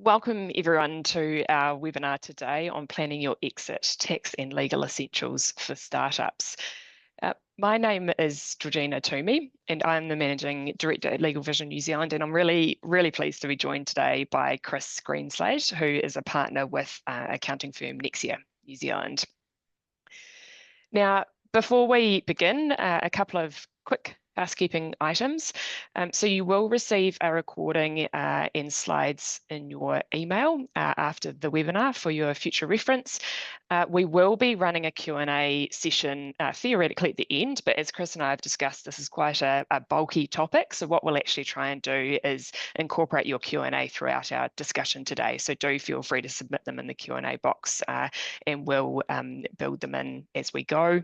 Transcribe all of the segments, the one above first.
Welcome everyone to our webinar today on planning your exit, tax and legal essentials for startups. My name is Georgina Toomey and I'm the Managing Director at LegalVision New Zealand, and I'm really pleased to be joined today by Chris Greenslade, who is a partner with accounting firm Nexia New Zealand. Now, before we begin, a couple of quick housekeeping items. So you will receive a recording and slides in your email after the webinar for your future reference. We will be running a Q&A session theoretically at the end, but as Chris and I have discussed, this is quite a bulky topic. So what we'll actually try and do is incorporate your Q&A throughout our discussion today. So do feel free to submit them in the Q&A box and we'll build them in as we go.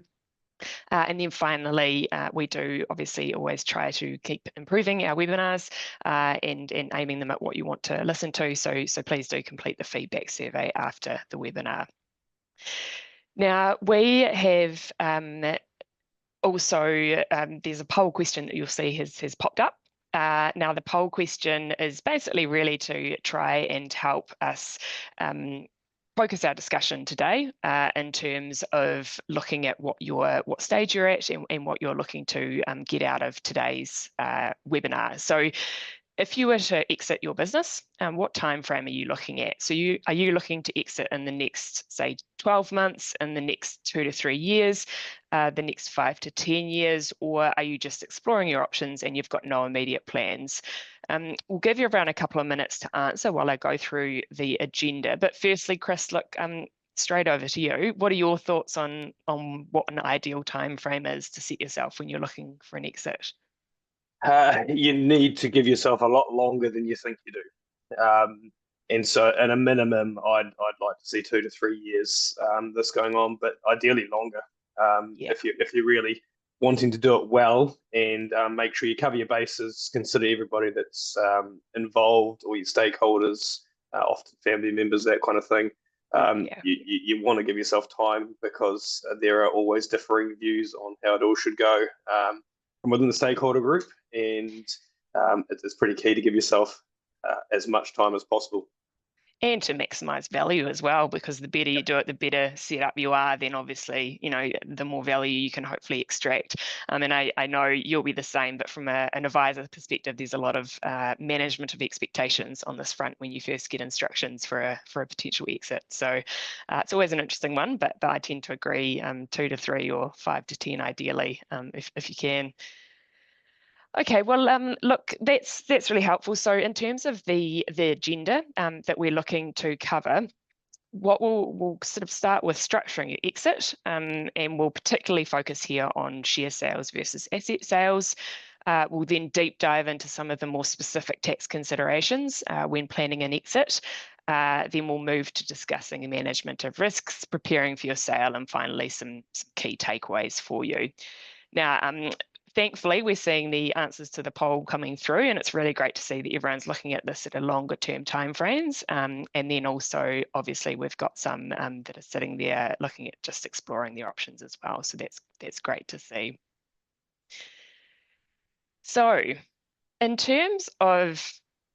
And then finally, we do obviously always try to keep improving our webinars and aiming them at what you want to listen to. So please do complete the feedback survey after the webinar. Now, we have also, there's a poll question that you'll see has popped up. Now, the poll question is basically really to try and help us focus our discussion today in terms of looking at what stage you're at and what you're looking to get out of today's webinar. So if you were to exit your business, what time frame are you looking at? So are you looking to exit in the next, say, 12 months, in the next 2 to 3 years, the next 5 to 10 years, or are you just exploring your options and you've got no immediate plans? We'll give you around a couple of minutes to answer while I go through the agenda. But firstly, Chris, look, straight over to you. What are your thoughts on what an ideal time frame is to set yourself when you're looking for an exit? You need to give yourself a lot longer than you think you do. And so at a minimum, I'd like to see 2 to 3 years this going on, but ideally longer. If you're really wanting to do it well and make sure you cover your bases, consider everybody that's involved, all your stakeholders, often family members, that kind of thing. You want to give yourself time because there are always differing views on how it all should go from within the stakeholder group, and it's pretty key to give yourself as much time as possible. And to maximise value as well, because the better you do it, the better set up you are, then obviously, you know, the more value you can hopefully extract. And I know you'll be the same, but from an advisor perspective, there's a lot of management of expectations on this front when you first get instructions for a potential exit. So it's always an interesting one, but I tend to agree 2 to 3 or 5 to 10 ideally, if you can. Okay, well, look, that's really helpful. So in terms of the agenda that we're looking to cover, what we'll sort of start with structuring your exit, and we'll particularly focus here on share sales versus asset sales. We'll then deep dive into some of the more specific tax considerations when planning an exit. Then we'll move to discussing the management of risks, preparing for your sale, and finally some key takeaways for you. Now, thankfully, we're seeing the answers to the poll coming through, and it's really great to see that everyone's looking at this at a longer term timeframes. And then also, obviously, we've got some that are sitting there looking at just exploring their options as well. So that's great to see. So in terms of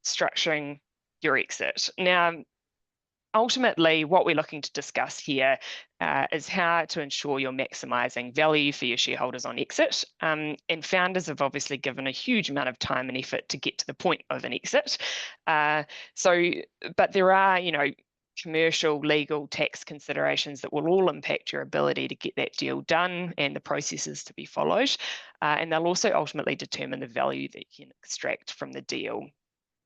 structuring your exit, now, ultimately, what we're looking to discuss here is how to ensure you're maximising value for your shareholders on exit. And founders have obviously given a huge amount of time and effort to get to the point of an exit. But there are, you know, commercial, legal, tax considerations that will all impact your ability to get that deal done and the processes to be followed. And they'll also ultimately determine the value that you can extract from the deal.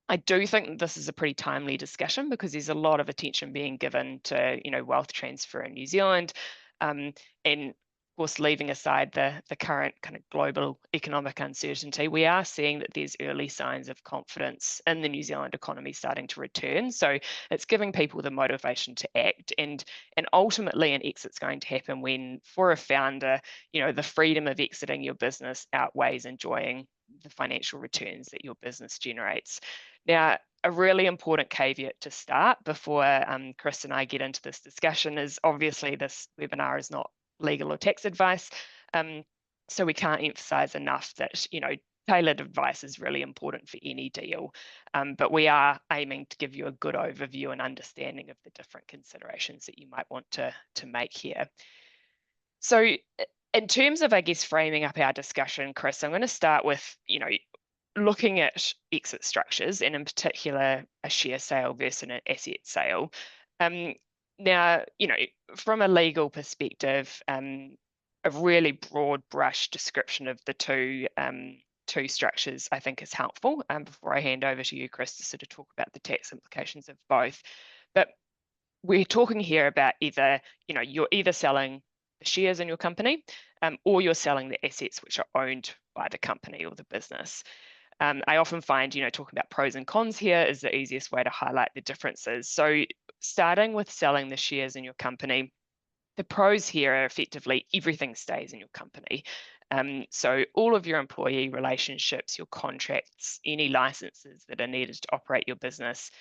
I do think that this is a pretty timely discussion because there's a lot of attention being given to, you know, wealth transfer in New Zealand, and of course, leaving aside the current kind of global economic uncertainty, we are seeing that there's early signs of confidence in the New Zealand economy starting to return. So it's giving people the motivation to act, and ultimately an exit's going to happen when, for a founder, you know, the freedom of exiting your business outweighs enjoying the financial returns that your business generates. Now, a really important caveat to start before Chris and I get into this discussion is obviously this webinar is not legal or tax advice. So we can't emphasize enough that, you know, tailored advice is really important for any deal, but we are aiming to give you a good overview and understanding of the different considerations that you might want to make here. So in terms of, I guess, framing up our discussion, Chris, I'm going to start with, looking at exit structures, and in particular a share sale versus an asset sale. Now, from a legal perspective, a really broad brush description of the two structures I think is helpful, before I hand over to you, Chris, to sort of talk about the tax implications of both. But we're talking here about either, you're either selling the shares in your company, or you're selling the assets which are owned by the company or the business. I often find, talking about pros and cons here is the easiest way to highlight the differences. So starting with selling the shares in your company, the pros here are effectively everything stays in your company. So all of your employee relationships, your contracts, any licenses that are needed to operate your business,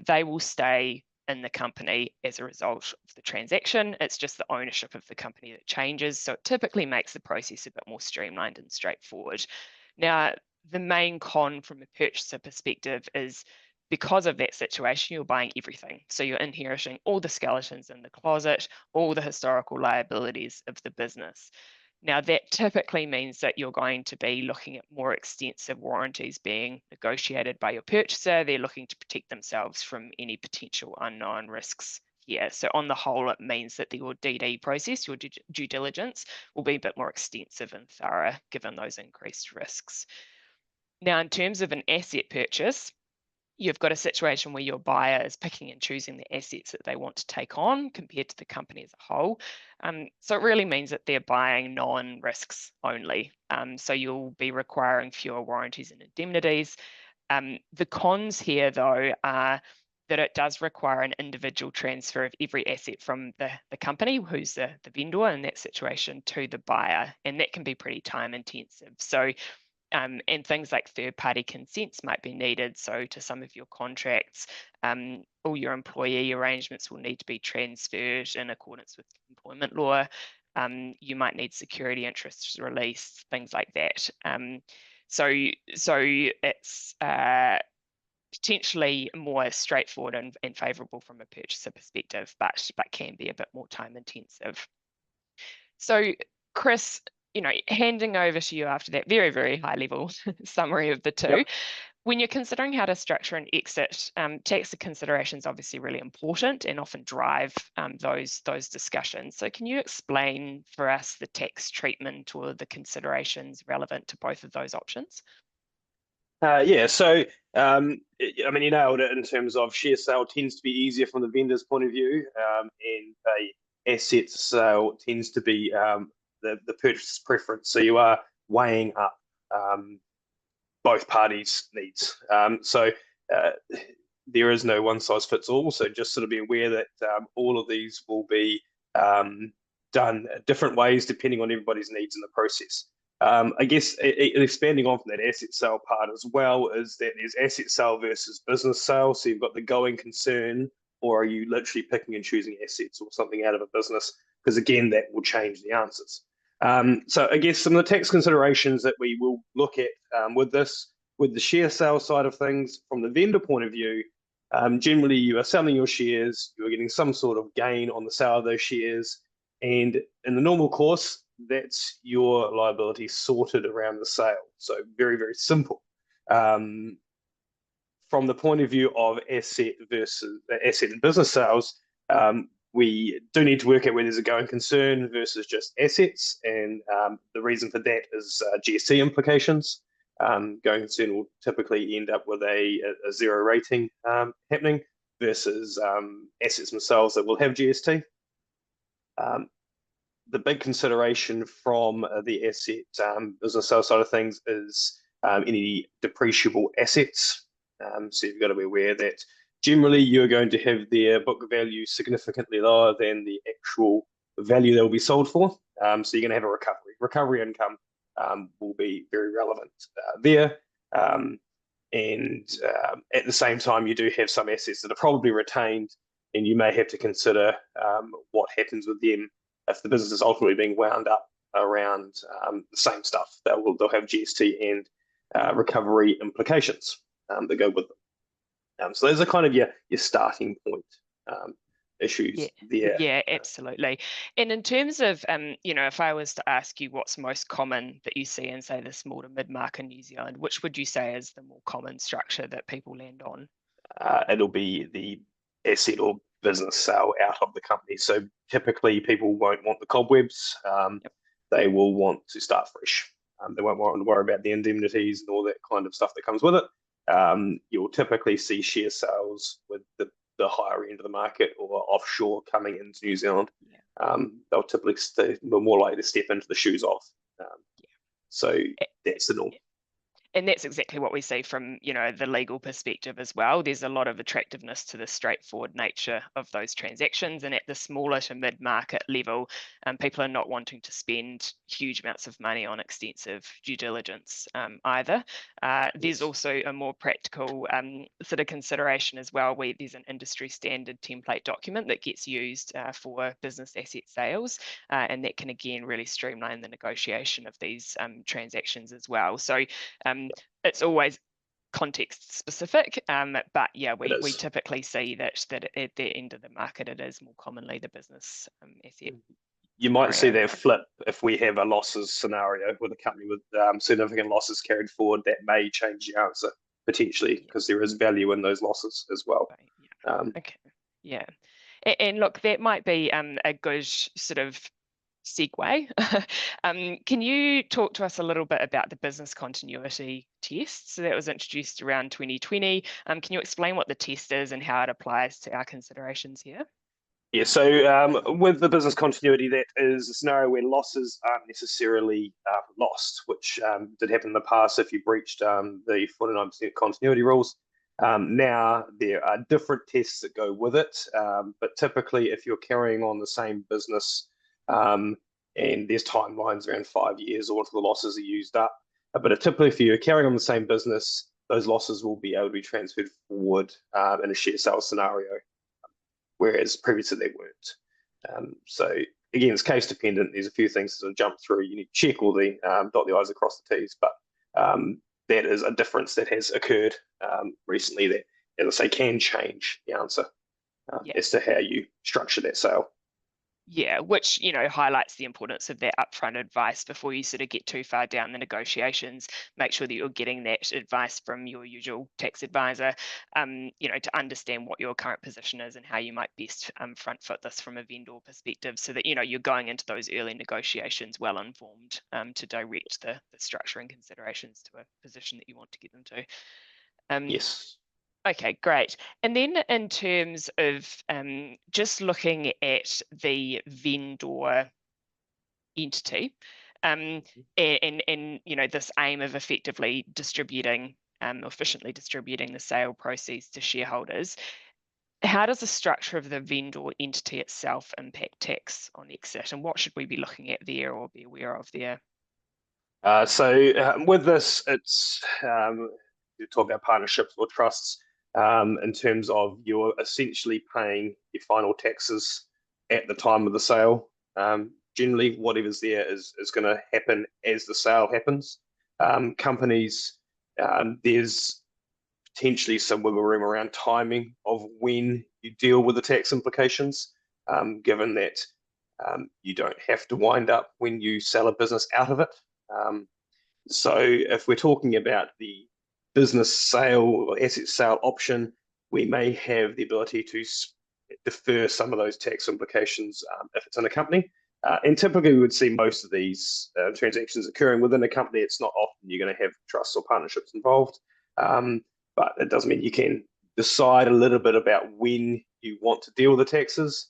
they will stay in the company as a result of the transaction. It's just the ownership of the company that changes. So it typically makes the process a bit more streamlined and straightforward. Now, the main con from a purchaser perspective is, because of that situation, you're buying everything. So you're inheriting all the skeletons in the closet, all the historical liabilities of the business. Now, that typically means that you're going to be looking at more extensive warranties being negotiated by your purchaser. They're looking to protect themselves from any potential unknown risks here. So on the whole, it means that your DD process, your due diligence, will be a bit more extensive and thorough given those increased risks. Now, in terms of an asset purchase, you've got a situation where your buyer is picking and choosing the assets that they want to take on compared to the company as a whole. So it really means that they're buying non-risks only. So you'll be requiring fewer warranties and indemnities. The cons here, though, are that it does require an individual transfer of every asset from the company, who's the vendor in that situation, to the buyer, and that can be pretty time intensive. So and things like third-party consents might be needed. So to some of your contracts, all your employee arrangements will need to be transferred in accordance with employment law. You might need security interests released, things like that. So it's potentially more straightforward and favourable from a purchaser perspective, but can be a bit more time intensive. So, Chris, handing over to you after that very, very high level summary of the two. Yep. When you're considering how to structure an exit, tax considerations are obviously really important and often drive those discussions. So can you explain for us the tax treatment or the considerations relevant to both of those options? Yeah, so I mean, you nailed it in terms of share sale tends to be easier from the vendor's point of view, and a asset sale tends to be the purchaser's preference. So you are weighing up both parties' needs. So there is no one size fits all. So just sort of be aware that all of these will be done different ways depending on everybody's needs in the process. I guess expanding on from that asset sale part as well is that there's asset sale versus business sale. So you've got the going concern, or are you literally picking and choosing assets or something out of a business? Because again, that will change the answers. So I guess some of the tax considerations that we will look at with the share sale side of things, from the vendor point of view, generally you are selling your shares, you are getting some sort of gain on the sale of those shares, and in the normal course, that's your liability sorted around the sale. So very, very simple. From the point of view of asset and business sales, we do need to work out where there's a going concern versus just assets, and the reason for that is GST implications. Going concern will typically end up with a zero rating happening versus assets themselves that will have GST. The big consideration from the asset business sales side of things is any depreciable assets. So you've got to be aware that generally you're going to have their book value significantly lower than the actual value they'll be sold for. So you're going to have a recovery. Recovery income will be very relevant there. And at the same time, you do have some assets that are probably retained, and you may have to consider what happens with them if the business is ultimately being wound up around the same stuff. They'll have GST and recovery implications that go with them. So those are kind of your starting point issues there. Yeah, absolutely. And in terms of, if I was to ask you what's most common that you see in, say, the small to mid-market in New Zealand, which would you say is the more common structure that people land on? It'll be the asset or business sale out of the company. So typically people won't want the cobwebs. Yep. They will want to start fresh. They won't want to worry about the indemnities and all that kind of stuff that comes with it. You'll typically see share sales with the higher end of the market or offshore coming into New Zealand. Yeah. They'll typically more likely to step into the shoes off. So that's the norm. And that's exactly what we see from, the legal perspective as well. There's a lot of attractiveness to the straightforward nature of those transactions. And at the smaller to mid-market level, people are not wanting to spend huge amounts of money on extensive due diligence either. There's also a more practical sort of consideration as well, where there's an industry standard template document that gets used for business asset sales. And that can, again, really streamline the negotiation of these transactions as well. So it's always context specific, but yeah, we typically see that at the end of the market, it is more commonly the business asset. You might see that flip if we have a losses scenario with a company with significant losses carried forward. That may change the answer potentially, because there is value in those losses as well. Okay, yeah, and look, that might be a good sort of segue. Can you talk to us a little bit about the business continuity test? So that was introduced around 2020. Can you explain what the test is and how it applies to our considerations here? Yeah, so with the business continuity, that is a scenario where losses aren't necessarily lost, which did happen in the past if you breached the 49% continuity rules. Now there are different tests that go with it, but typically if you're carrying on the same business, and there's timelines around 5 years or until the losses are used up. But typically, if you're carrying on the same business, those losses will be able to be transferred forward in a share sale scenario, whereas previously they weren't. So again, it's case dependent. There's a few things to jump through. You need to check all the dot the I's across the T's, but that is a difference that has occurred recently that, as I say, can change the answer as to how you structure that sale. Yeah, which, highlights the importance of that upfront advice before you sort of get too far down the negotiations. Make sure that you're getting that advice from your usual tax advisor, to understand what your current position is and how you might best front foot this from a vendor perspective, so that, you're going into those early negotiations well informed to direct the structuring considerations to a position that you want to get them to. Yes. Okay, great. And then in terms of just looking at the vendor entity, and this aim of effectively distributing, efficiently distributing the sale proceeds to shareholders, how does the structure of the vendor entity itself impact tax on exit, and what should we be looking at there or be aware of there? So with this, it's you talk about partnerships or trusts. In terms of you're essentially paying your final taxes at the time of the sale. Generally, whatever's there is going to happen as the sale happens. Companies, there's potentially some wiggle room around timing of when you deal with the tax implications, given that you don't have to wind up when you sell a business out of it. So if we're talking about the business sale or asset sale option, we may have the ability to defer some of those tax implications if it's in a company. And typically we would see most of these transactions occurring within a company. It's not often you're going to have trusts or partnerships involved, but it does mean you can decide a little bit about when you want to deal with the taxes.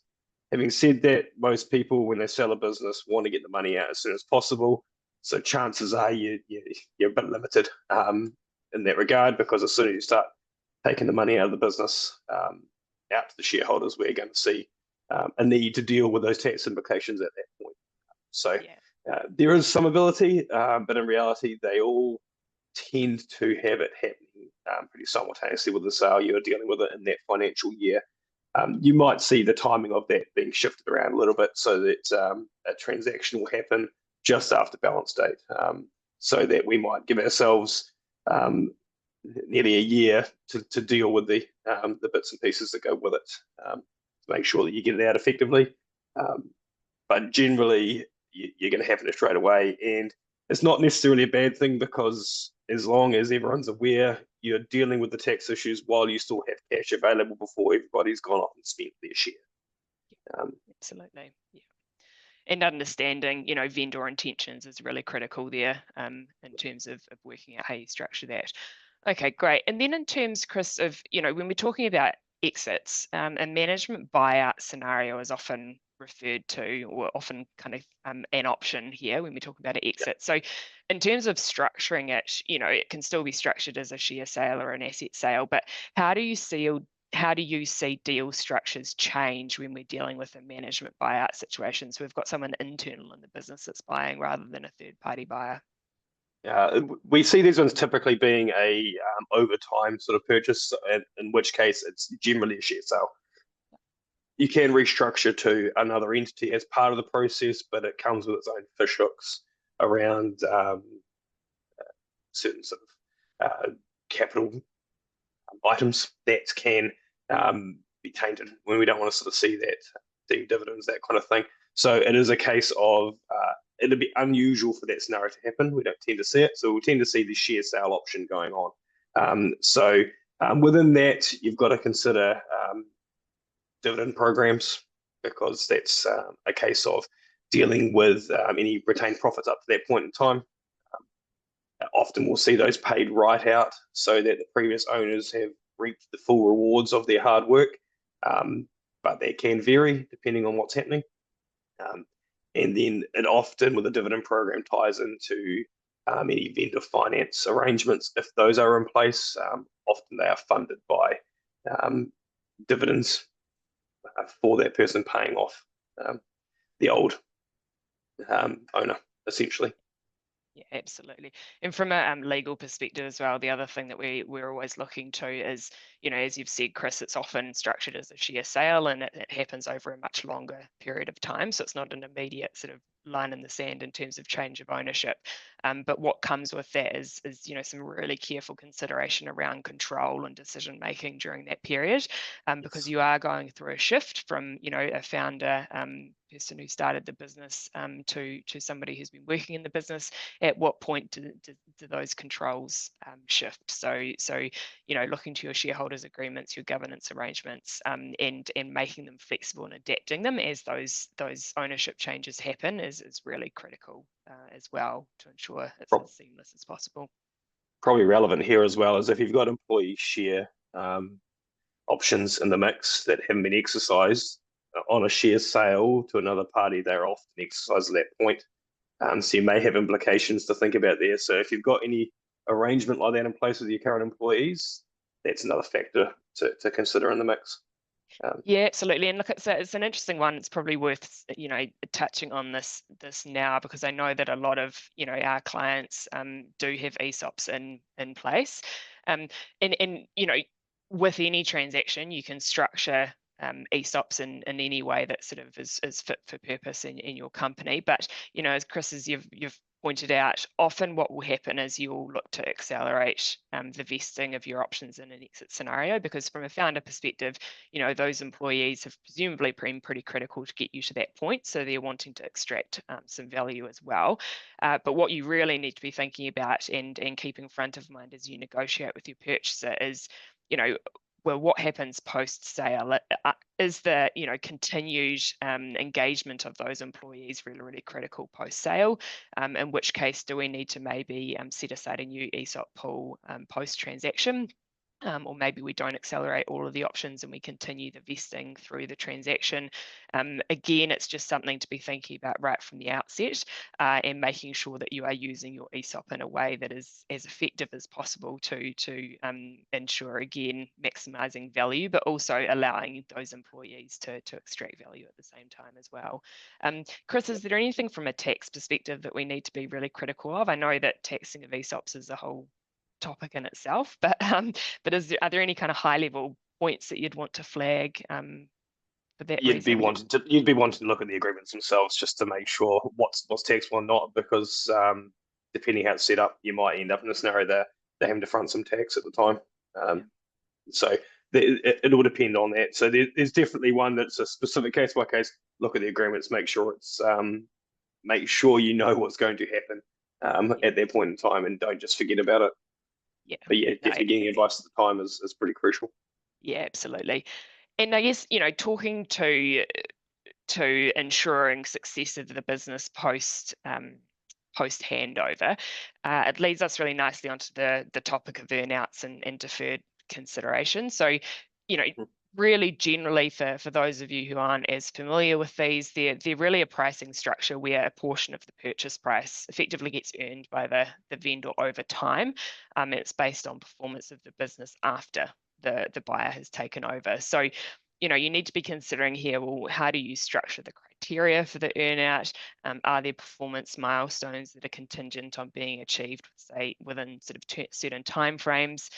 Having said that, most people, when they sell a business, want to get the money out as soon as possible. So chances are you're a bit limited in that regard, because as soon as you start taking the money out of the business out to the shareholders, we're going to see a need to deal with those tax implications at that point. So there is some ability, but in reality, they all tend to have it happening pretty simultaneously with the sale. You're dealing with it in that financial year. You might see the timing of that being shifted around a little bit, so that a transaction will happen just after balance date, so that we might give ourselves nearly a year to deal with the bits and pieces that go with it, to make sure that you get it out effectively. But generally, you're going to happen straight away, and it's not necessarily a bad thing, because as long as everyone's aware, you're dealing with the tax issues while you still have cash available before everybody's gone off and spent their share. Absolutely, yeah. And understanding, vendor intentions is really critical there, in terms of working out how you structure that. Okay, great. And then in terms, Chris, of, when we're talking about exits, a management buyout scenario is often referred to, or often kind of an option here when we talk about an exit. So in terms of structuring it, it can still be structured as a share sale or an asset sale, but how do you see deal structures change when we're dealing with a management buyout situation? So we've got someone internal in the business that's buying rather than a third-party buyer. We see these ones typically being a over time sort of purchase, in which case it's generally a share sale. You can restructure to another entity as part of the process, but it comes with its own fish hooks around certain sort of capital items that can be tainted when we don't want to sort of see that, dividends, that kind of thing. So it is a case of it'd be unusual for that scenario to happen. We don't tend to see it, so we tend to see the share sale option going on. So within that, you've got to consider dividend programs, because that's a case of dealing with any retained profits up to that point in time. Often we'll see those paid right out, so that the previous owners have reaped the full rewards of their hard work, but that can vary depending on what's happening. And then it often, with a dividend program, ties into any vendor finance arrangements, if those are in place. Often they are funded by dividends for that person paying off the old owner, essentially. Yeah, absolutely. And from a legal perspective as well, the other thing that we're always looking to is, as you've said, Chris, it's often structured as a share sale, and it happens over a much longer period of time. So it's not an immediate sort of line in the sand in terms of change of ownership. But what comes with that is some really careful consideration around control and decision making during that period, because you are going through a shift from, a founder, person who started the business, to somebody who's been working in the business. At what point do those controls shift? So looking to your shareholders agreements, your governance arrangements, and making them flexible and adapting them as those ownership changes happen is really critical as well, to ensure it's as seamless as possible. Probably relevant here as well is if you've got employee share options in the mix that haven't been exercised on a share sale to another party, they're often exercised at that point. So you may have implications to think about there. So if you've got any arrangement like that in place with your current employees, that's another factor to consider in the mix. Yeah, absolutely. And look, it's an interesting one. It's probably worth, touching on this now, because I know that a lot of, our clients do have ESOPs in place. And with any transaction, you can structure ESOPs in any way that sort of is fit for purpose in your company. But, as Chris, as you've pointed out, often what will happen is you'll look to accelerate the vesting of your options in an exit scenario, because from a founder perspective, those employees have presumably been pretty critical to get you to that point. So they're wanting to extract some value as well. But what you really need to be thinking about and keeping front of mind as you negotiate with your purchaser is, well, what happens post-sale? Is the continued engagement of those employees really, really critical post-sale? In which case, do we need to maybe set aside a new ESOP pool post-transaction? Or maybe we don't accelerate all of the options and we continue the vesting through the transaction. Again, it's just something to be thinking about right from the outset, and making sure that you are using your ESOP in a way that is as effective as possible to ensure, again, maximising value, but also allowing those employees to extract value at the same time as well. Chris, is there anything from a tax perspective that we need to be really critical of? I know that taxing of ESOPs is a whole topic in itself, but are there any kind of high level points that you'd want to flag for that reason? You'd be wanting to look at the agreements themselves just to make sure what's taxable or not, because depending how it's set up, you might end up in a scenario there they're having to front some tax at the time. So it will depend on that. So there's definitely one that's a specific case by case. Look at the agreements, make sure make sure you know what's going to happen at that point in time, and don't just forget about it. Yeah. But yeah, definitely getting advice at the time is pretty crucial. Yeah, absolutely. And I guess, talking to ensuring success of the business post handover, it leads us really nicely onto the topic of earnouts and deferred consideration. So, really generally for those of you who aren't as familiar with these, they're really a pricing structure where a portion of the purchase price effectively gets earned by the vendor over time. And it's based on performance of the business after the buyer has taken over. So, you need to be considering here, well, how do you structure the criteria for the earnout? Are there performance milestones that are contingent on being achieved, say, within sort of certain timeframes?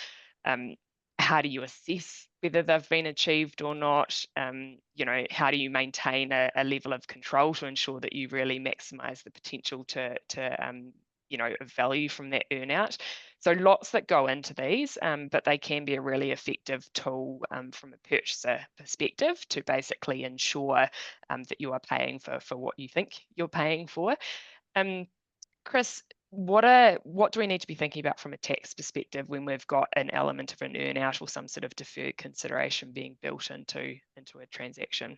How do you assess whether they've been achieved or not? How do you maintain a level of control to ensure that you really maximize the potential to value from that earnout? So lots that go into these, but they can be a really effective tool from a purchaser perspective to basically ensure that you are paying for what you think you're paying for. Chris, what do we need to be thinking about from a tax perspective when we've got an element of an earnout or some sort of deferred consideration being built into a transaction?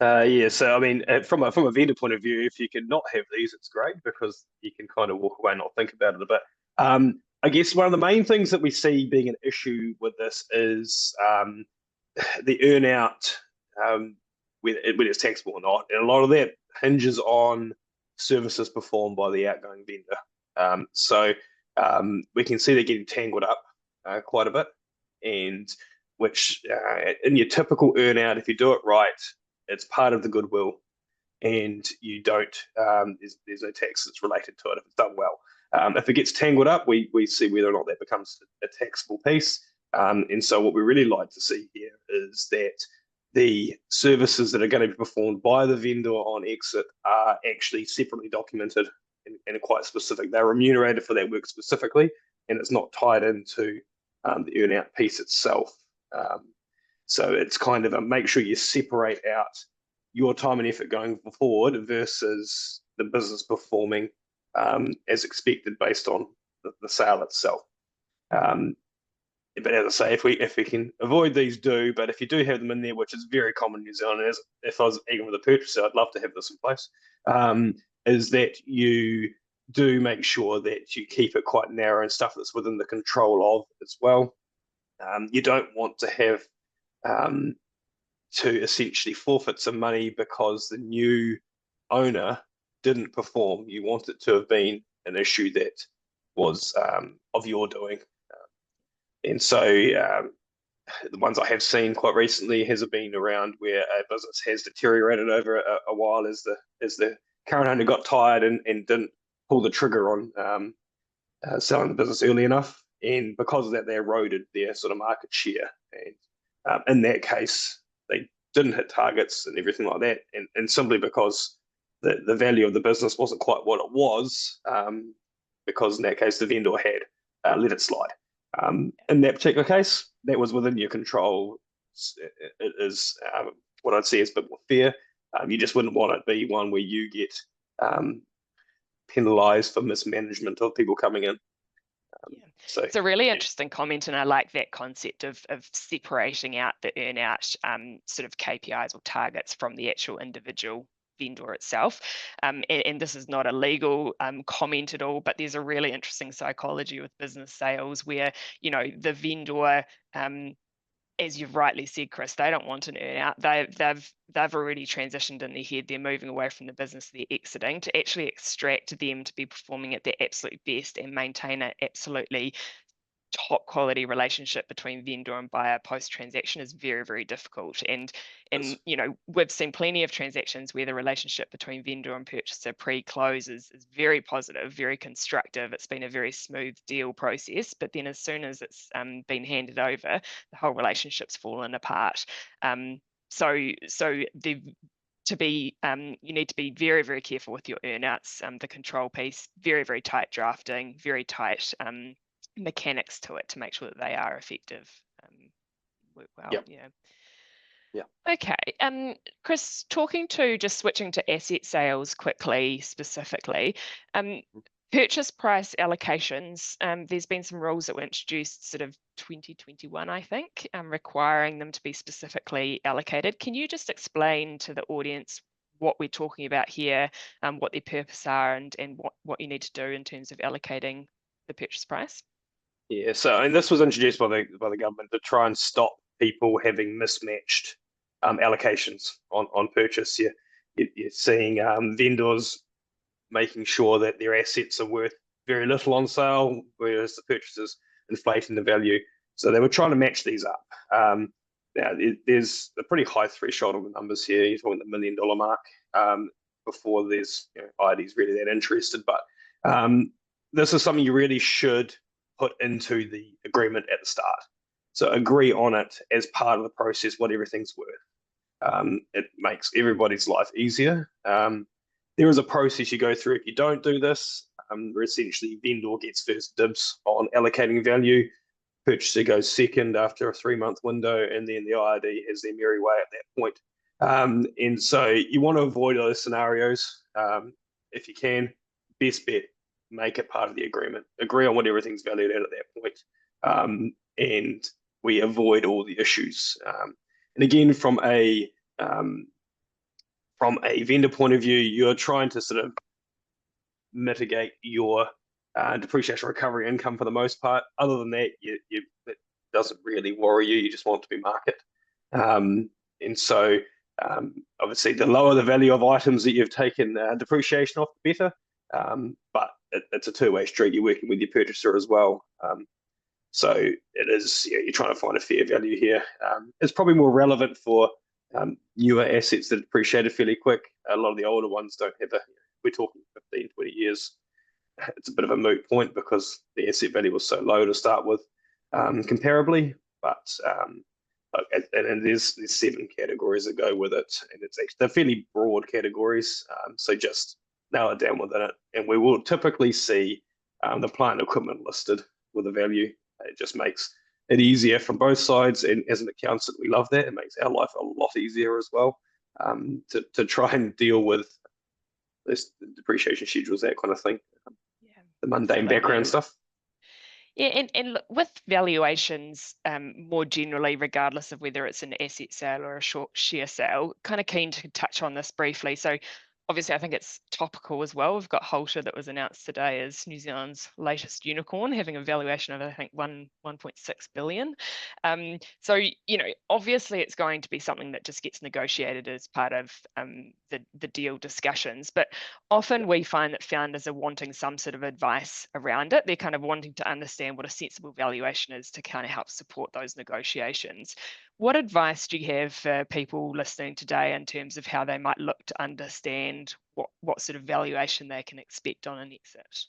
Yeah, so I mean, from a vendor point of view, if you can not have these, it's great because you can kind of walk away and not think about it a bit. I guess one of the main things that we see being an issue with this is the earnout, whether it's taxable or not, and a lot of that hinges on services performed by the outgoing vendor. So we can see they're getting tangled up quite a bit, and which in your typical earnout, if you do it right, it's part of the goodwill, and you don't. There's no tax that's related to it if it's done well. If it gets tangled up, we see whether or not that becomes a taxable piece. And so what we really like to see here is that the services that are going to be performed by the vendor on exit are actually separately documented and are quite specific. They're remunerated for that work specifically, and it's not tied into the earnout piece itself. So it's kind of a make sure you separate out your time and effort going forward versus the business performing as expected based on the sale itself. But as I say, if we can avoid these, but if you do have them in there, which is very common in New Zealand, as if I was even with a purchaser, I'd love to have this in place, is that you do make sure that you keep it quite narrow and stuff that's within the control of as well. You don't want to have to essentially forfeit some money because the new owner didn't perform. You want it to have been an issue that was of your doing. And so the ones I have seen quite recently has been around where a business has deteriorated over a while as the current owner got tired and didn't pull the trigger on selling the business early enough. And because of that, they eroded their sort of market share. And in that case, they didn't hit targets and everything like that. And simply because the value of the business wasn't quite what it was, because in that case, the vendor had let it slide. In that particular case, that was within your control. It is what I'd say is a bit more fair. You just wouldn't want it to be one where you get penalised for mismanagement of people coming in. So it's a really interesting comment, and I like that concept of separating out the earnout sort of KPIs or targets from the actual individual vendor itself. And this is not a legal comment at all, but there's a really interesting psychology with business sales where, the vendor, as you've rightly said, Chris, they don't want an earnout. They've already transitioned in their head. They're moving away from the business they're exiting. To actually extract them to be performing at their absolute best and maintain an absolutely top quality relationship between vendor and buyer post transaction is very, very difficult. And we've seen plenty of transactions where the relationship between vendor and purchaser pre-close is very positive, very constructive. It's been a very smooth deal process, but then as soon as it's been handed over, the whole relationship's fallen apart. So you need to be very, very careful with your earnouts. The control piece, very, very tight drafting, very tight mechanics to it to make sure that they are effective, work well. Yeah. Okay, Chris, just switching to asset sales quickly, specifically, purchase price allocations. There's been some rules that were introduced sort of 2021, I think, requiring them to be specifically allocated. Can you just explain to the audience what we're talking about here, what their purpose are, and what you need to do in terms of allocating the purchase price? Yeah, so and this was introduced by the government to try and stop people having mismatched allocations on purchase. You're seeing vendors making sure that their assets are worth very little on sale, whereas the purchasers inflating the value. So they were trying to match these up. Now, there's a pretty high threshold of the numbers here. You're talking the $1 million mark before there's IDs really that interested. But this is something you really should put into the agreement at the start. So agree on it as part of the process, what everything's worth. It makes everybody's life easier. There is a process you go through if you don't do this, where essentially vendor gets first dibs on allocating value, purchaser goes second after a 3-month window, and then the IRD has their merry way at that point. And so you want to avoid those scenarios if you can. Best bet, make it part of the agreement. Agree on what everything's valued at that point, and we avoid all the issues. And again, from a vendor point of view, you're trying to sort of mitigate your depreciation recovery income for the most part. Other than that, it doesn't really worry you. You just want it to be market. And so obviously, the lower the value of items that you've taken depreciation off, the better. But it's a two-way street. You're working with your purchaser as well. So it is, you're trying to find a fair value here. It's probably more relevant for newer assets that depreciated fairly quick. A lot of the older ones don't have we're talking 15, 20 years. It's a bit of a moot point because the asset value was so low to start with, comparably. But and there's 7 categories that go with it, and they're fairly broad categories. So just nail it down within it, and we will typically see the plant and equipment listed with a value. It just makes it easier from both sides, and as an accountant, we love that. It makes our life a lot easier as well, to try and deal with this depreciation schedules, that kind of thing. The mundane background stuff. Yeah, and with valuations, more generally, regardless of whether it's an asset sale or a short share sale, kind of keen to touch on this briefly. So obviously, I think it's topical as well. We've got Halter that was announced today as New Zealand's latest unicorn, having a valuation of, I think, 1.6 billion. So, obviously it's going to be something that just gets negotiated as part of the deal discussions. But often we find that founders are wanting some sort of advice around it. They're kind of wanting to understand what a sensible valuation is to kind of help support those negotiations. What advice do you have for people listening today in terms of how they might look to understand what sort of valuation they can expect on an exit?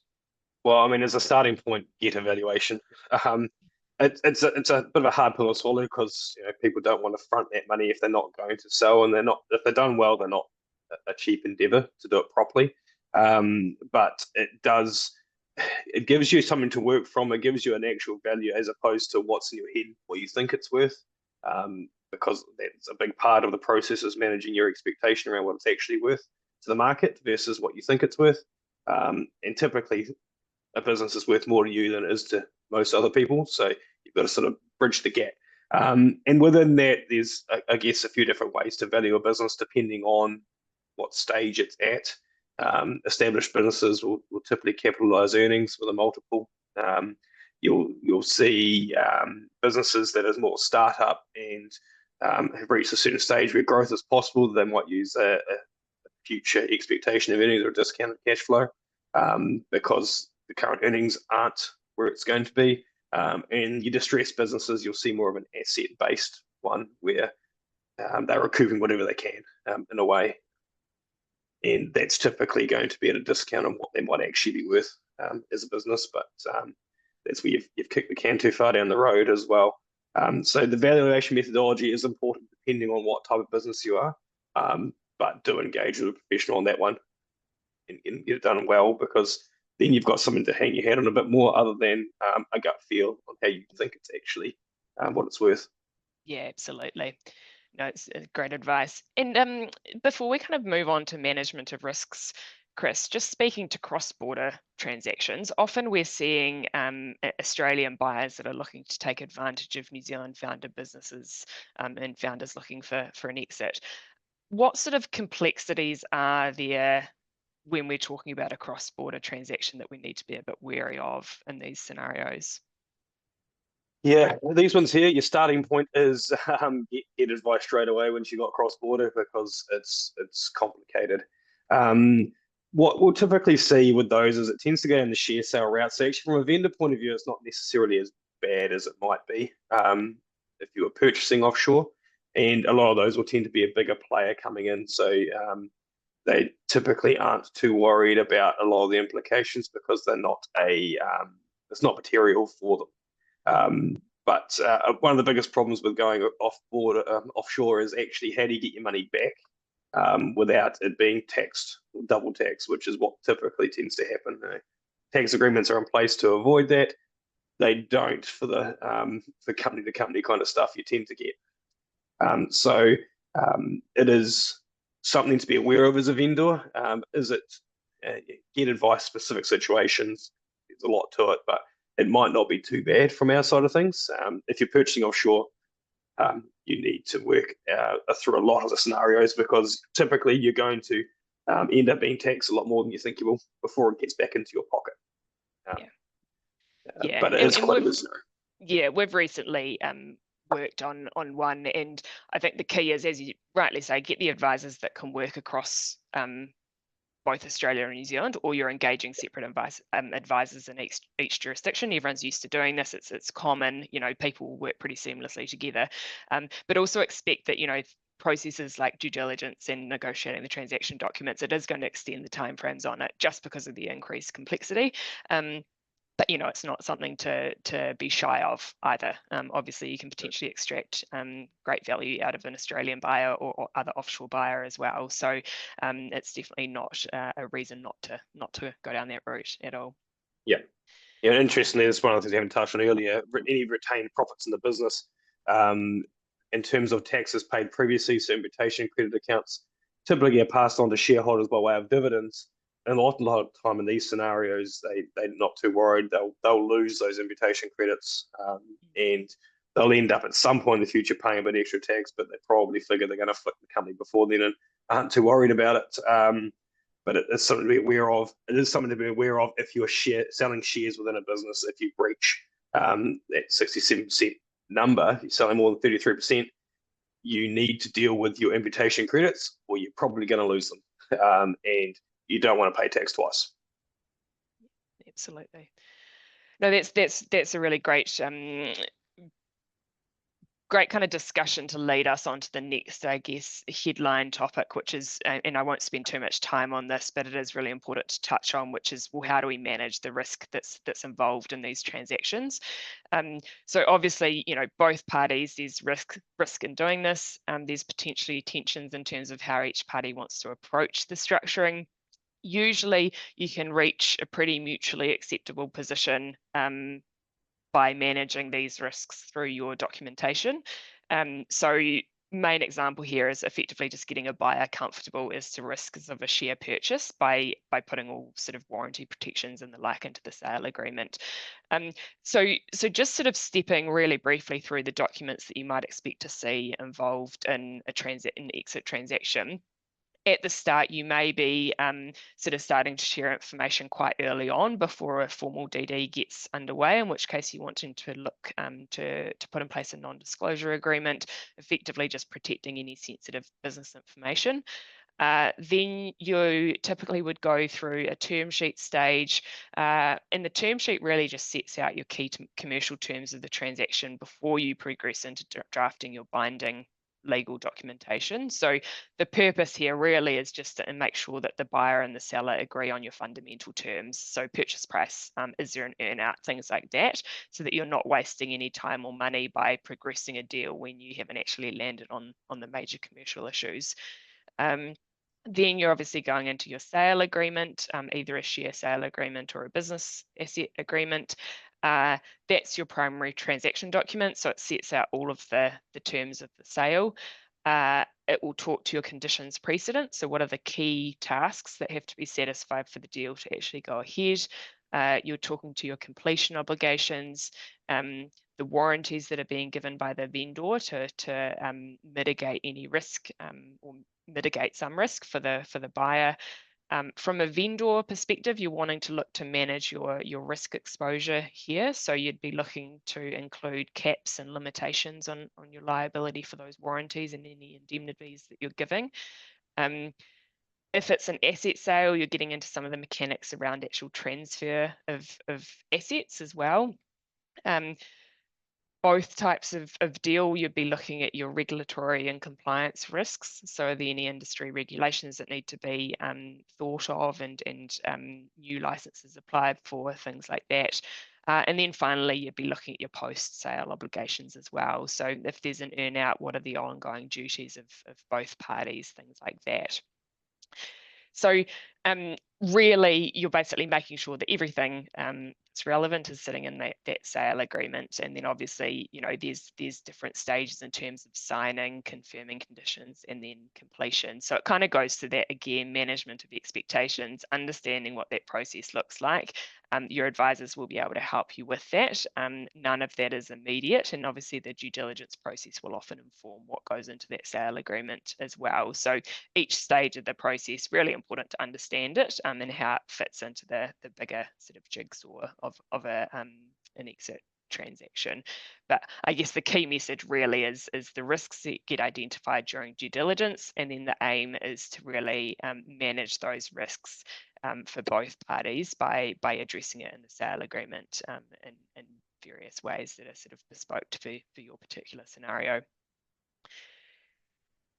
Well, I mean, as a starting point, get a valuation. It's a bit of a hard pill to swallow because people don't want to front that money if they're not going to sell, and if they're done well, they're not a cheap endeavor to do it properly. But it gives you something to work from. It gives you an actual value as opposed to what's in your head, what you think it's worth. Because that's a big part of the process is managing your expectation around what it's actually worth to the market versus what you think it's worth. And typically, a business is worth more to you than it is to most other people. So you've got to sort of bridge the gap. And within that, there's, I guess, a few different ways to value a business depending on what stage it's at. Established businesses will typically capitalize earnings with a multiple. You'll see businesses that is more startup and have reached a certain stage where growth is possible. They might use a future expectation of earnings or discounted cash flow because the current earnings aren't where it's going to be. And your distressed businesses, you'll see more of an asset-based one where they're recouping whatever they can in a way. And that's typically going to be at a discount on what they might actually be worth as a business. But that's where you've kicked the can too far down the road as well. So the valuation methodology is important depending on what type of business you are. But do engage with a professional on that one and get it done well, because then you've got something to hang your hat on a bit more other than a gut feel on how you think it's actually what it's worth. Yeah, absolutely. No, it's great advice. And before we kind of move on to management of risks, Chris, just speaking to cross-border transactions, often we're seeing Australian buyers that are looking to take advantage of New Zealand founder businesses and founders looking for an exit. What sort of complexities are there when we're talking about a cross-border transaction that we need to be a bit wary of in these scenarios? Yeah, these ones here, your starting point is get advice straight away once you got cross border because it's complicated. What we'll typically see with those is it tends to go in the share sale route. So actually, from a vendor point of view, it's not necessarily as bad as it might be if you were purchasing offshore, and a lot of those will tend to be a bigger player coming in. So they typically aren't too worried about a lot of the implications because they're not it's not material for them. But one of the biggest problems with going offshore is actually how do you get your money back without it being taxed, double taxed, which is what typically tends to happen. Tax agreements are in place to avoid that. They don't for the company to company kind of stuff you tend to get. So it is something to be aware of as a vendor. Is it get advice specific situations? There's a lot to it, but it might not be too bad from our side of things. If you're purchasing offshore, you need to work through a lot of the scenarios because typically you're going to end up being taxed a lot more than you think you will before it gets back into your pocket. Yeah, but it is quite a good scenario. Yeah, we've recently worked on one, and I think the key is, as you rightly say, get the advisors that can work across both Australia and New Zealand, or you're engaging separate advisors in each jurisdiction. Everyone's used to doing this. It's common, people work pretty seamlessly together. But also expect that, processes like due diligence and negotiating the transaction documents, it is going to extend the timeframes on it just because of the increased complexity. But it's not something to be shy of either. Obviously, you can potentially extract great value out of an Australian buyer or other offshore buyer as well. So it's definitely not a reason not to go down that route at all. Yeah. Yeah, interestingly, this is one of the things we haven't touched on earlier. Any retained profits in the business, in terms of taxes paid previously, so imputation credit accounts, typically get passed on to shareholders by way of dividends. And a lot of time in these scenarios, they're not too worried. They'll lose those imputation credits, and they'll end up at some point in the future paying a bit extra tax, but they probably figure they're going to flip the company before then and aren't too worried about it. But it's something to be aware of. It is something to be aware of if you're selling shares within a business. If you breach that 67% number, you're selling more than 33%, you need to deal with your imputation credits, or you're probably going to lose them. And you don't want to pay tax twice. Absolutely. No, that's a really great kind of discussion to lead us on to the next, I guess, headline topic, which is, and I won't spend too much time on this, but it is really important to touch on, which is, well, how do we manage the risk that's involved in these transactions? So obviously, both parties, there's risk in doing this. There's potentially tensions in terms of how each party wants to approach the structuring. Usually you can reach a pretty mutually acceptable position by managing these risks through your documentation. So main example here is effectively just getting a buyer comfortable as to risks of a share purchase by putting all sort of warranty protections and the like into the sale agreement. So just sort of stepping really briefly through the documents that you might expect to see involved in an exit transaction. At the start, you may be sort of starting to share information quite early on before a formal DD gets underway, in which case you want to look to put in place a non-disclosure agreement, effectively just protecting any sensitive business information. Then you typically would go through a term sheet stage, and the term sheet really just sets out your key commercial terms of the transaction before you progress into drafting your binding legal documentation. So the purpose here really is just to make sure that the buyer and the seller agree on your fundamental terms. So purchase price, is there an earnout, things like that, so that you're not wasting any time or money by progressing a deal when you haven't actually landed on the major commercial issues. Then you're obviously going into your sale agreement, either a share sale agreement or a business asset agreement. That's your primary transaction document, so it sets out all of the terms of the sale. It will talk to your conditions precedent, so what are the key tasks that have to be satisfied for the deal to actually go ahead. You're talking to your completion obligations, the warranties that are being given by the vendor to mitigate any risk or mitigate some risk for the buyer. From a vendor perspective, you're wanting to look to manage your risk exposure here. So you'd be looking to include caps and limitations on your liability for those warranties and any indemnities that you're giving. If it's an asset sale, you're getting into some of the mechanics around actual transfer of assets as well. Both types of deal, you'd be looking at your regulatory and compliance risks. So are there any industry regulations that need to be thought of and new licenses applied for, things like that. And then finally, you'd be looking at your post-sale obligations as well. So if there's an earnout, what are the ongoing duties of both parties, things like that. So really, you're basically making sure that everything that's relevant is sitting in that sale agreement. And then obviously, you know, there's different stages in terms of signing, confirming conditions, and then completion. So it kind of goes to that, again, management of expectations, understanding what that process looks like. Your advisors will be able to help you with that. None of that is immediate. And obviously the due diligence process will often inform what goes into that sale agreement as well. So each stage of the process, really important to understand it and how it fits into the bigger sort of jigsaw of an exit transaction. But I guess the key message really is the risks that get identified during due diligence, and then the aim is to really manage those risks for both parties by addressing it in the sale agreement in various ways that are sort of bespoke for your particular scenario.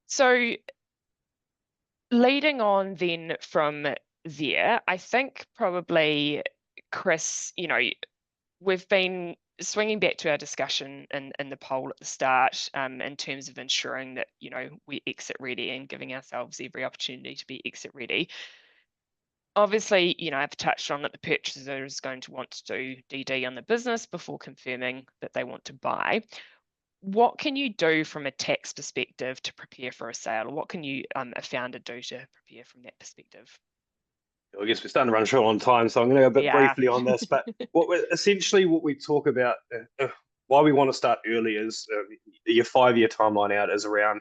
So leading on then from there, I think probably, Chris, you know, we've been swinging back to our discussion in the poll at the start in terms of ensuring that, you know, we're exit ready and giving ourselves every opportunity to be exit ready. Obviously, you know, I've touched on that the purchaser is going to want to do DD on the business before confirming that they want to buy. What can you do from a tax perspective to prepare for a sale? Or what can you, a founder, do to prepare from that perspective? I guess we're starting to run short on time, so I'm going to go a bit briefly on this. But what we talk about, why we want to start early is your 5-year timeline out is around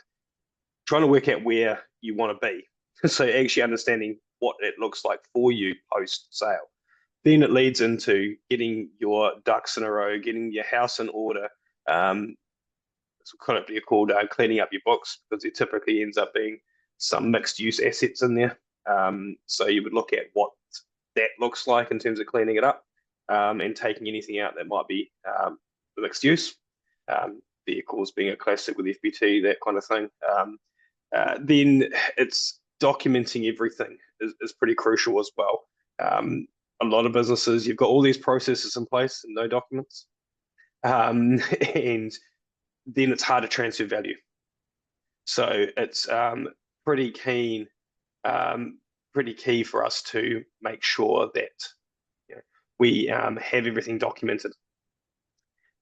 trying to work out where you want to be. So actually understanding what it looks like for you post-sale. Then it leads into getting your ducks in a row, getting your house in order. It's kind of called cleaning up your books, because it typically ends up being some mixed use assets in there. So you would look at what that looks like in terms of cleaning it up and taking anything out that might be mixed use. Vehicles being a classic with FBT, that kind of thing. Then it's documenting everything is pretty crucial as well. A lot of businesses, you've got all these processes in place and no documents. And then it's hard to transfer value. So it's pretty key for us to make sure that, you know, we have everything documented.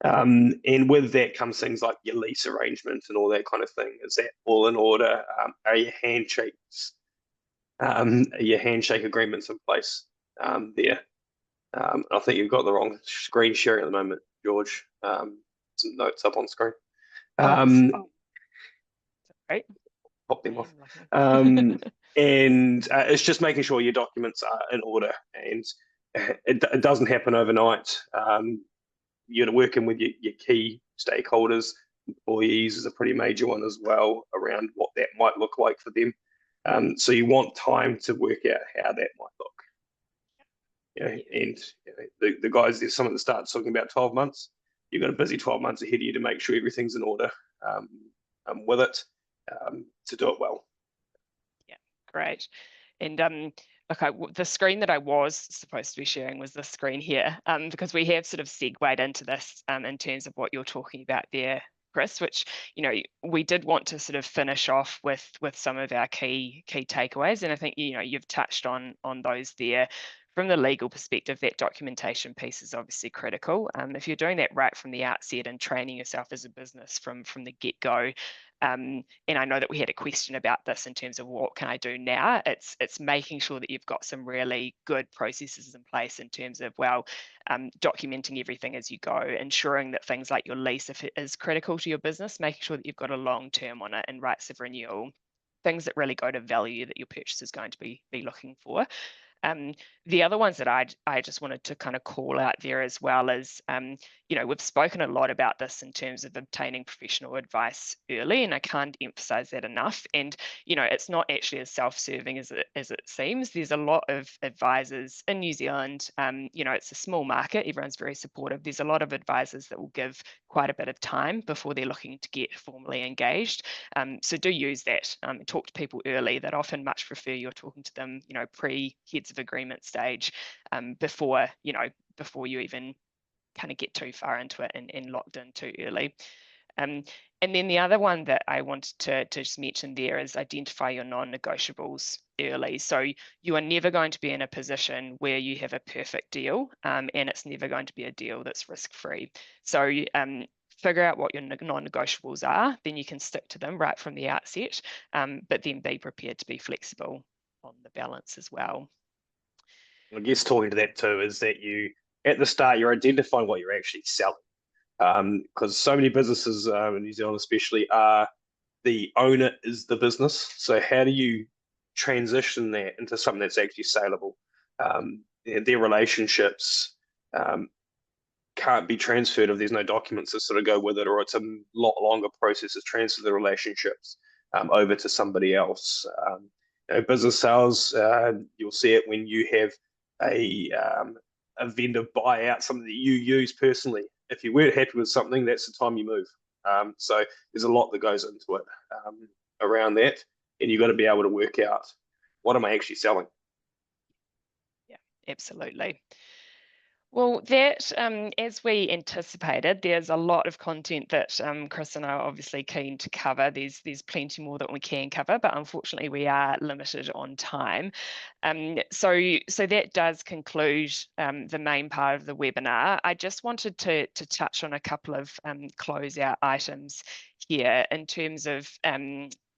And with that comes things like your lease arrangement and all that kind of thing. Is that all in order? Are your handshake agreements in place there? I think you've got the wrong screen sharing at the moment, George. Some notes up on screen. Right. Pop them off. And it's just making sure your documents are in order, and it doesn't happen overnight. You're working with your key stakeholders. Employees is a pretty major one as well, around what that might look like for them. So you want time to work out how that might look. You know, and the guys, there's some at the start talking about 12 months. You've got a busy 12 months ahead of you to make sure everything's in order with it to do it well. Yeah, great. And okay, the screen that I was supposed to be sharing was this screen here, because we have sort of segued into this in terms of what you're talking about there, Chris, which, you know, we did want to sort of finish off with some of our key takeaways, and I think, you know, you've touched on those there. From the legal perspective, that documentation piece is obviously critical. If you're doing that right from the outset and training yourself as a business from the get-go, and I know that we had a question about this in terms of what can I do now. It's making sure that you've got some really good processes in place in terms of, well, documenting everything as you go, ensuring that things like your lease, if it is critical to your business, making sure that you've got a long term on it and rights of renewal, things that really go to value that your purchaser is going to be looking for. The other ones that I just wanted to kind of call out there as well is, you know, we've spoken a lot about this in terms of obtaining professional advice early, and I can't emphasize that enough. And, you know, it's not actually as self-serving as it seems. There's a lot of advisors in New Zealand. You know, it's a small market. Everyone's very supportive. There's a lot of advisors that will give quite a bit of time before they're looking to get formally engaged. So do use that. Talk to people early. That often much prefer you're talking to them, you know, pre-heads of agreement stage, before you even kind of get too far into it and locked in too early. And then the other one that I wanted to just mention there is identify your non-negotiables early. So you are never going to be in a position where you have a perfect deal, and it's never going to be a deal that's risk-free. So figure out what your non-negotiables are, then you can stick to them right from the outset, but then be prepared to be flexible on the balance as well. I guess talking to that too is that at the start, you're identifying what you're actually selling. Because so many businesses in New Zealand especially are the owner is the business. So how do you transition that into something that's actually saleable? Their relationships can't be transferred if there's no documents that sort of go with it, or it's a lot longer process to transfer the relationships over to somebody else. Business sales, you'll see it when you have a vendor buy out something that you use personally. If you weren't happy with something, that's the time you move. So there's a lot that goes into it around that, and you've got to be able to work out, what am I actually selling? Yeah, absolutely. Well, that, as we anticipated, there's a lot of content that Chris and I are obviously keen to cover. There's plenty more that we can cover, but unfortunately we are limited on time. So that does conclude the main part of the webinar. I just wanted to touch on a couple of closeout items here in terms of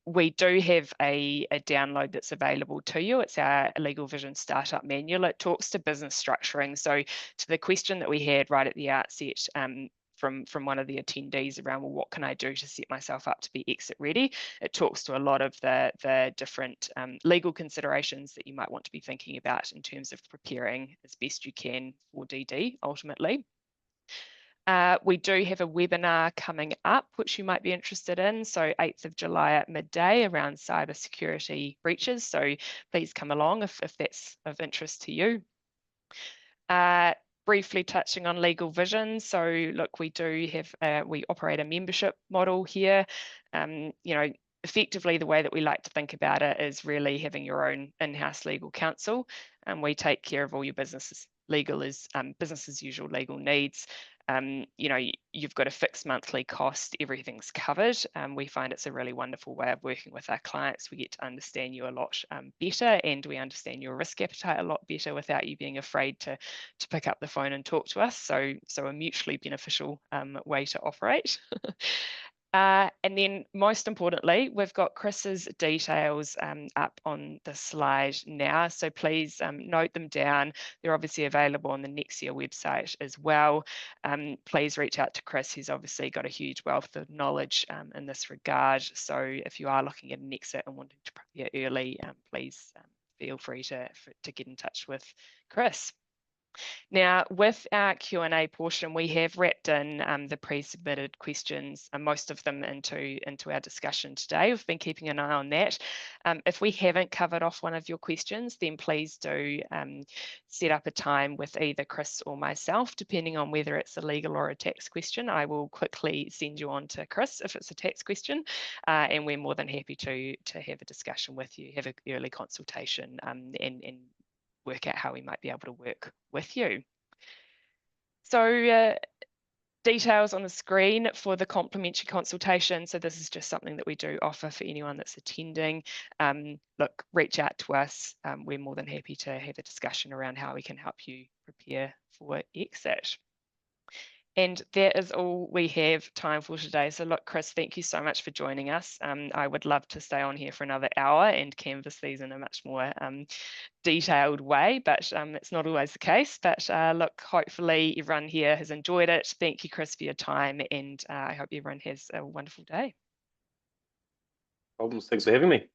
we do have a download that's available to you. It's our LegalVision Startup Manual. It talks to business structuring. So to the question that we had right at the outset from one of the attendees around, well, what can I do to set myself up to be exit ready? It talks to a lot of the different legal considerations that you might want to be thinking about in terms of preparing as best you can for DD ultimately. We do have a webinar coming up, which you might be interested in. So 8th of July at midday around cybersecurity breaches. So please come along if that's of interest to you. Briefly touching on LegalVision. So look, we do have, we operate a membership model here. You know, effectively the way that we like to think about it is really having your own in-house legal counsel, and we take care of all your business as usual legal needs. You know, you've got a fixed monthly cost, everything's covered. We find it's a really wonderful way of working with our clients. We get to understand you a lot better, and we understand your risk appetite a lot better without you being afraid to pick up the phone and talk to us. So a mutually beneficial way to operate. And then most importantly, we've got Chris's details up on the slide now. So please note them down. They're obviously available on the Nexia website as well. Please reach out to Chris. He's obviously got a huge wealth of knowledge in this regard. So if you are looking at an exit and wanting to prepare early, please feel free to get in touch with Chris. Now, with our Q&A portion, we have wrapped in the pre-submitted questions, and most of them into our discussion today. We've been keeping an eye on that. If we haven't covered off one of your questions, then please do set up a time with either Chris or myself, depending on whether it's a legal or a tax question. I will quickly send you on to Chris if it's a tax question, and we're more than happy to have a discussion with you, have an early consultation, and work out how we might be able to work with you. So details on the screen for the complimentary consultation. So this is just something that we do offer for anyone that's attending. Look, reach out to us. We're more than happy to have a discussion around how we can help you prepare for exit. And that is all we have time for today. So look, Chris, thank you so much for joining us. I would love to stay on here for another hour and canvass these in a much more detailed way, but it's not always the case. But look, hopefully everyone here has enjoyed it. Thank you, Chris, for your time, and I hope everyone has a wonderful day. Problems. Thanks for having me.